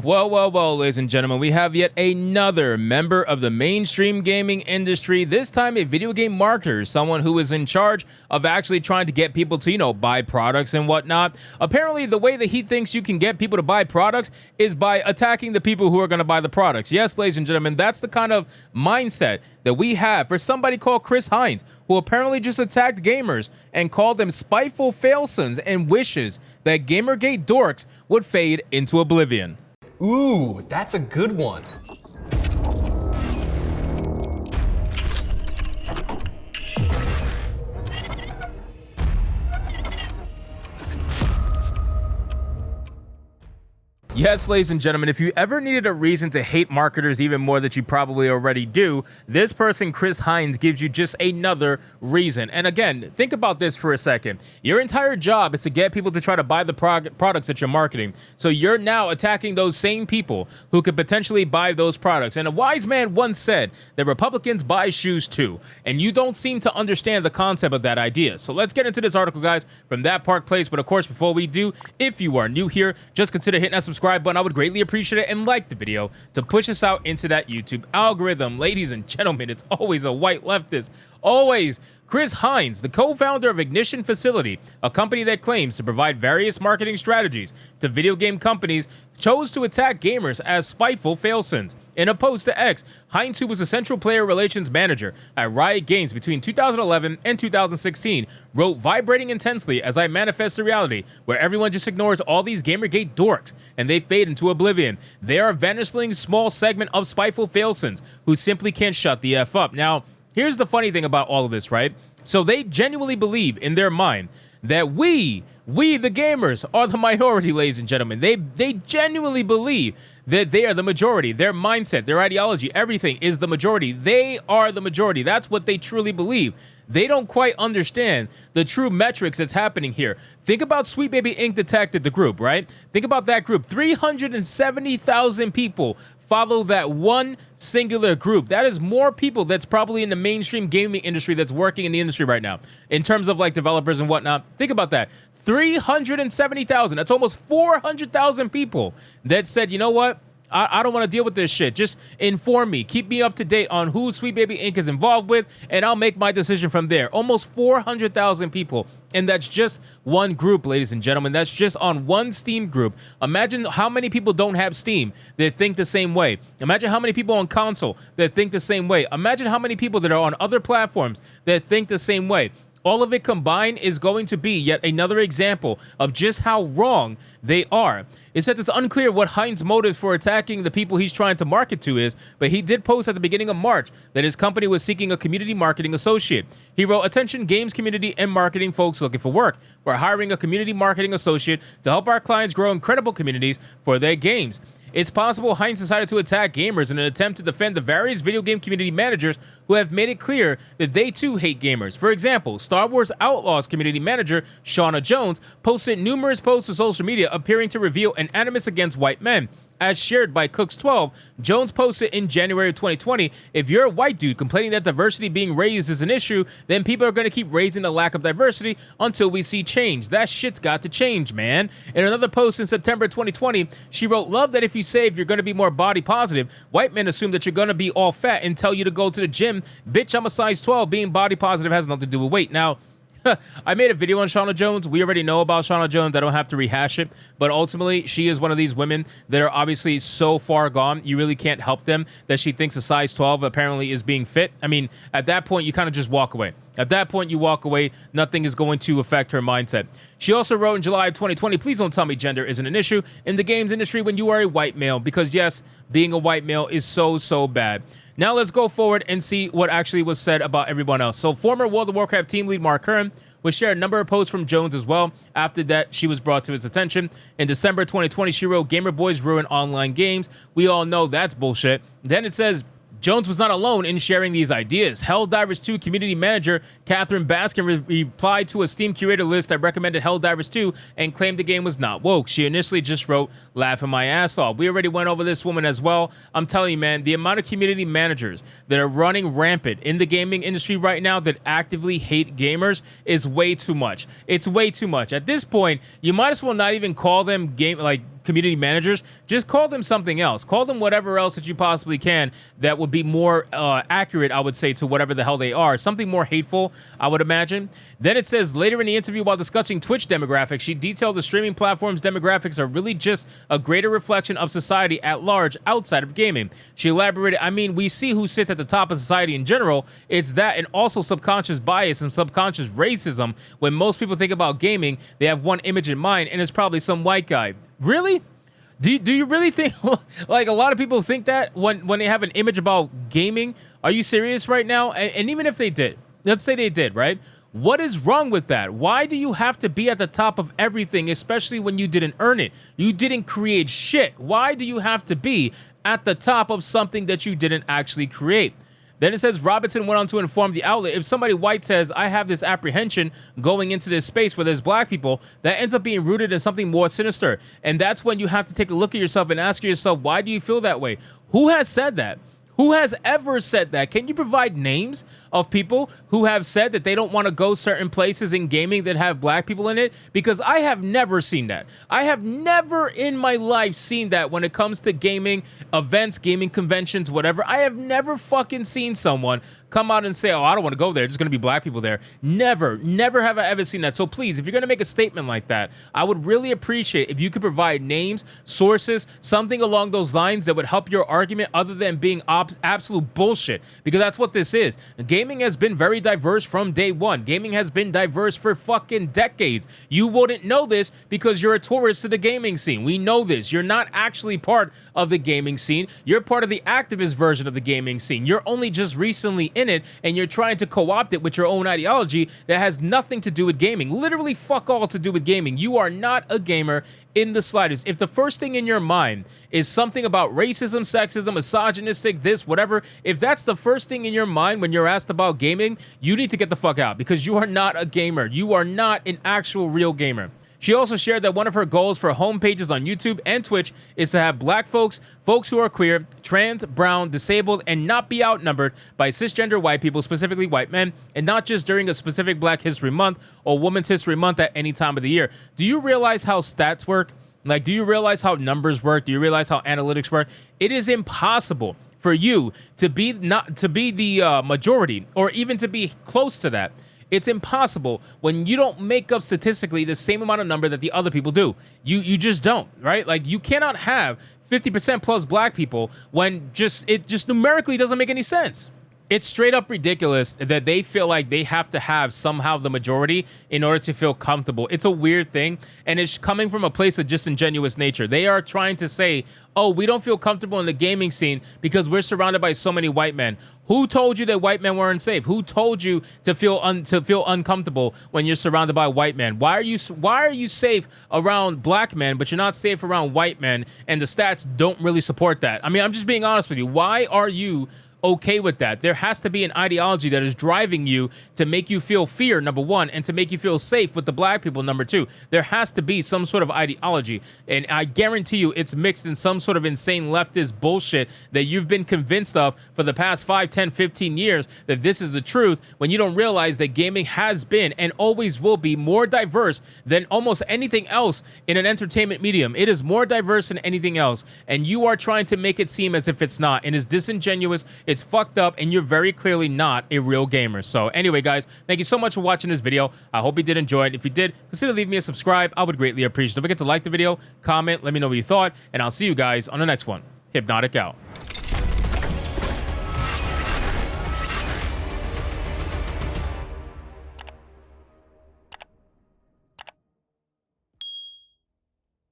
Well, ladies and gentlemen, we have yet another member of the mainstream gaming industry, this time a video game marketer, someone who is in charge of actually trying to get people to, buy products and whatnot. Apparently, the way that he thinks you can get people to buy products is by attacking the people who are going to buy the products. Yes, ladies and gentlemen, that's the kind of mindset that we have for somebody called Chris Hines, who apparently just attacked gamers and called them spiteful failsons and wishes that Gamergate dorks would fade into oblivion. Ooh, that's a good one. Yes, ladies and gentlemen, if you ever needed a reason to hate marketers even more that you probably already do, this person, Chris Hines, gives you just another reason. And again, think about this for a second. Your entire job is to get people to try to buy the products that you're marketing. So you're now attacking those same people who could potentially buy those products. And a wise man once said that Republicans buy shoes too. And you don't seem to understand the concept of that idea. So let's get into this article, guys, from That Park Place. But of course, before we do, if you are new here, just consider hitting that subscribe button. I would greatly appreciate it, and like the video to push us out into that YouTube algorithm. Ladies and gentlemen, it's always a white leftist. Always. Chris Hines, the co-founder of Ignition Facility, a company that claims to provide various marketing strategies to video game companies, chose to attack gamers as spiteful failsons. In a post to X, Hines, who was a central player relations manager at Riot Games between 2011 and 2016, wrote, "Vibrating intensely as I manifest a reality where everyone just ignores all these Gamergate dorks and they fade into oblivion. They are a vanishing small segment of spiteful failsons who simply can't shut the F up." Now, here's the funny thing about all of this, right? So they genuinely believe in their mind that we the gamers are the minority, ladies and gentlemen. They genuinely believe that they are the majority. Their mindset, their ideology, everything is the majority. They are the majority. That's what they truly believe. They don't quite understand the true metrics that's happening here. Think about Sweet Baby Inc. Detected, the group, right? Think about that group. 370,000 people follow that one singular group. That is more people that's probably in the mainstream gaming industry that's working in the industry right now. In terms of like developers and whatnot. Think about that. 370,000. That's almost 400,000 people that said, you know what? I don't want to deal with this shit. Just inform me. Keep me up to date on who Sweet Baby Inc. is involved with, and I'll make my decision from there. Almost 400,000 people. And that's just one group, ladies and gentlemen. That's just on one Steam group. Imagine how many people don't have Steam that think the same way. Imagine how many people on console that think the same way. Imagine how many people that are on other platforms that think the same way. All of it combined is going to be yet another example of just how wrong they are. It says it's unclear what Hines' motive for attacking the people he's trying to market to is, but he did post at the beginning of March that his company was seeking a community marketing associate. He wrote, "Attention games community and marketing folks looking for work. We're hiring a community marketing associate to help our clients grow incredible communities for their games." It's possible Hines decided to attack gamers in an attempt to defend the various video game community managers who have made it clear that they too hate gamers. For example, Star Wars Outlaws community manager Shauna Jones posted numerous posts to social media appearing to reveal an animus against white men. As shared by Cooks12, Jones posted in January of 2020, "If you're a white dude complaining that diversity being raised is an issue, then people are going to keep raising the lack of diversity until we see change. That shit's got to change, man." In another post in September 2020, she wrote, "Love that if you say if you're going to be more body positive, white men assume that you're going to be all fat and tell you to go to the gym. Bitch, I'm a size 12. Being body positive has nothing to do with weight." Now, I made a video on Shauna Jones. We already know about Shauna Jones. I don't have to rehash it. But ultimately, she is one of these women that are obviously so far gone, you really can't help them, that she thinks a size 12 apparently is being fit. I mean, at that point, you kind of just walk away. At that point, you walk away. Nothing is going to affect her mindset. She also wrote in July of 2020, "Please don't tell me gender isn't an issue in the games industry when you are a white male, because yes, being a white male is so bad." Now let's go forward and see what actually was said about everyone else. So former World of Warcraft team lead Mark Hearn would share a number of posts from Jones as well. After that, she was brought to his attention. In December 2020, she wrote, "Gamer boys ruin online games. We all know that's bullshit." Then it says, Jones was not alone in sharing these ideas. Helldivers 2 community manager Catherine Baskin replied to a Steam curator list that recommended Helldivers 2 and claimed the game was not woke. She initially just wrote, "Laughing my ass off." We already went over this woman as well. I'm telling you, man, the amount of community managers that are running rampant in the gaming industry right now that actively hate gamers is way too much. It's way too much. At this point, you might as well not even call them community managers, just call them something else. Call them whatever else that you possibly can that would be more accurate, I would say, to whatever the hell they are. Something more hateful, I would imagine. Then it says, later in the interview while discussing Twitch demographics, she detailed the streaming platform's demographics are really just a greater reflection of society at large outside of gaming. She elaborated, I mean, we see who sits at the top of society in general. It's that and also subconscious bias and subconscious racism. When most people think about gaming, they have one image in mind, and it's probably some white guy. Really? Do you really think, like, a lot of people think that when they have an image about gaming? Are you serious right now? And even if they did, let's say they did, right? What is wrong with that? Why do you have to be at the top of everything, especially when you didn't earn it? You didn't create shit. Why do you have to be at the top of something that you didn't actually create? Then it says Robinson went on to inform the outlet, if somebody white says, I have this apprehension going into this space where there's black people, that ends up being rooted in something more sinister. And that's when you have to take a look at yourself and ask yourself, why do you feel that way? Who has said that? Who has ever said that? Can you provide names of people who have said that they don't want to go certain places in gaming that have black people in it? Because I have never seen that. I have never in my life seen that when it comes to gaming events, gaming conventions, whatever. I have never fucking seen someone come out and say, oh, I don't want to go there. There's going to be black people there. Never have I ever seen that. So please, if you're going to make a statement like that, I would really appreciate if you could provide names, sources, something along those lines that would help your argument other than being absolute bullshit, because that's what this is. Gaming has been very diverse from day one. Gaming has been diverse for fucking decades. You wouldn't know this because you're a tourist to the gaming scene. We know this. You're not actually part of the gaming scene. You're part of the activist version of the gaming scene. You're only just recently in it, and you're trying to co-opt it with your own ideology that has nothing to do with gaming. Literally fuck all to do with gaming. You are not a gamer in the slightest. If the first thing in your mind is something about racism, sexism, misogynistic, this, whatever, if that's the first thing in your mind when you're asked about gaming, you need to get the fuck out, because you are not a gamer. You are not an actual real gamer. She also shared that one of her goals for homepages on YouTube and Twitch is to have black folks, folks who are queer, trans, brown, disabled, and not be outnumbered by cisgender white people, specifically white men, and not just during a specific Black History Month or Women's History Month at any time of the year. Do you realize how stats work? Like, do you realize how numbers work? Do you realize how analytics work? It is impossible for you to be the majority, or even to be close to that. It's impossible when you don't make up statistically the same amount of number that the other people do. You just don't, right? Like, you cannot have 50% plus black people when it just numerically doesn't make any sense. It's straight up ridiculous that they feel like they have to have somehow the majority in order to feel comfortable. It's a weird thing, and it's coming from a place of disingenuous nature. They are trying to say, oh, we don't feel comfortable in the gaming scene because we're surrounded by so many white men. Who told you that white men weren't safe? Who told you to feel uncomfortable when you're surrounded by white men? Why are you safe around black men, but you're not safe around white men? And the stats don't really support that. I mean, I'm just being honest with you. Why are you okay with that? There has to be an ideology that is driving you to make you feel fear, number one, and to make you feel safe with the black people, number two. There has to be some sort of ideology, and I guarantee you it's mixed in some sort of insane leftist bullshit that you've been convinced of for the past 5, 10, 15 years, that this is the truth, when you don't realize that gaming has been and always will be more diverse than almost anything else in an entertainment medium. It is more diverse than anything else, and you are trying to make it seem as if it's not, and it's disingenuous. It's fucked up, and you're very clearly not a real gamer. So anyway, guys, thank you so much for watching this video. I hope you did enjoy it. If you did, consider leaving me a subscribe. I would greatly appreciate it. Don't forget to like the video, comment, let me know what you thought, and I'll see you guys on the next one. Hypnotic out.